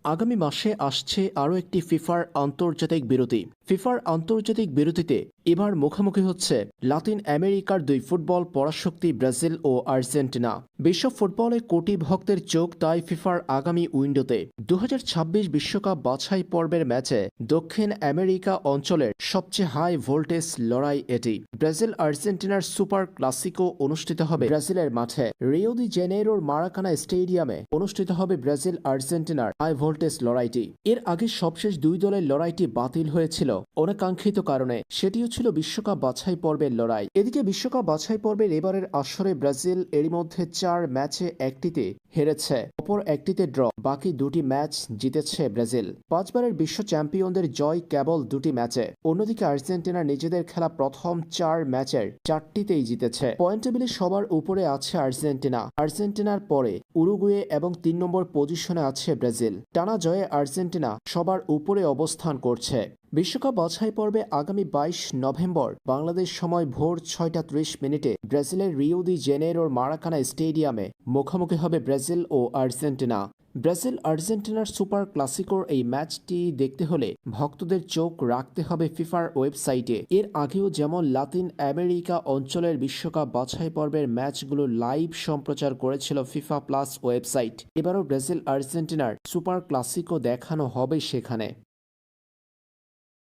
আগামী মাসে আসছে আরও একটি ফিফার আন্তর্জাতিক বিরতি। ফিফার আন্তর্জাতিক বিরতিতে এবার মুখোমুখি হচ্ছে লাতিন আমেরিকার দুই ফুটবল পরাশক্তি ব্রাজিল ও আর্জেন্টিনা। বিশ্ব ফুটবলে কোটি ভক্তের চোখ তাই ফিফার আগামী উইন্ডোতে 2026 বিশ্বকাপ বাছাই পর্বের ম্যাচে দক্ষিণ আমেরিকা অঞ্চলের সবচেয়ে হাই ভোল্টেজ লড়াই এটি। ব্রাজিল আর্জেন্টিনার সুপার ক্লাসিকো অনুষ্ঠিত হবে ব্রাজিলের মাঠে। রিও দি জেনেইরোর মারাকানা স্টেডিয়ামে অনুষ্ঠিত হবে ব্রাজিল আর্জেন্টিনার হাই ভোল্টেজ লড়াইটি। এর আগে সবশেষ দুই দলের লড়াইটি বাতিল হয়েছিল অনাকাঙ্ক্ষিত কারণে। সেটিও ছিল বিশ্বকাপ বাছাই পর্বের লড়াই। এদিকে বিশ্বকাপ বাছাই পর্বের এবারের আসরে ব্রাজিল এরই মধ্যে 4 ম্যাচে একটিতে হেরেছে, অপর একটিতে ড্র। বাকি দুটি ম্যাচ জিতেছে ব্রাজিল। 5 বারের বিশ্ব চ্যাম্পিয়নদের জয় কেবল দুটি ম্যাচে। অন্যদিকে আর্জেন্টিনা নিজেদের খেলা প্রথম 4 ম্যাচের 4টিতেই জিতেছে। পয়েন্ট টেবিলে সবার উপরে আছে আর্জেন্টিনা। আর্জেন্টিনার পরে উরুগুয়ে এবং 3 নম্বর পজিশনে আছে ব্রাজিল। টানা জয়ে আর্জেন্টিনা সবার উপরে অবস্থান করছে। বিশ্বকাপ বাছাই পর্বে আগামী 22 নভেম্বর বাংলাদেশ সময় ভোর 6টা 30 ব্রাজিলের রিও দি জেনেইরোর মারাকানা স্টেডিয়ামে মুখোমুখি হবে ব্রাজিল ও আর্জেন্টিনা। ব্রাজিল আর্জেন্টিনার সুপার ক্লাসিকোর এই ম্যাচটি দেখতে হলে ভক্তদের চোখ রাখতে হবে ফিফার ওয়েবসাইটে। এর আগেও যেমন লাতিন আমেরিকা অঞ্চলের বিশ্বকাপ বাছাই পর্বের ম্যাচগুলো লাইভ সম্প্রচার করেছিল ফিফা প্লাস ওয়েবসাইট, এবারও ব্রাজিল আর্জেন্টিনার সুপার ক্লাসিকো দেখানো হবে সেখানে।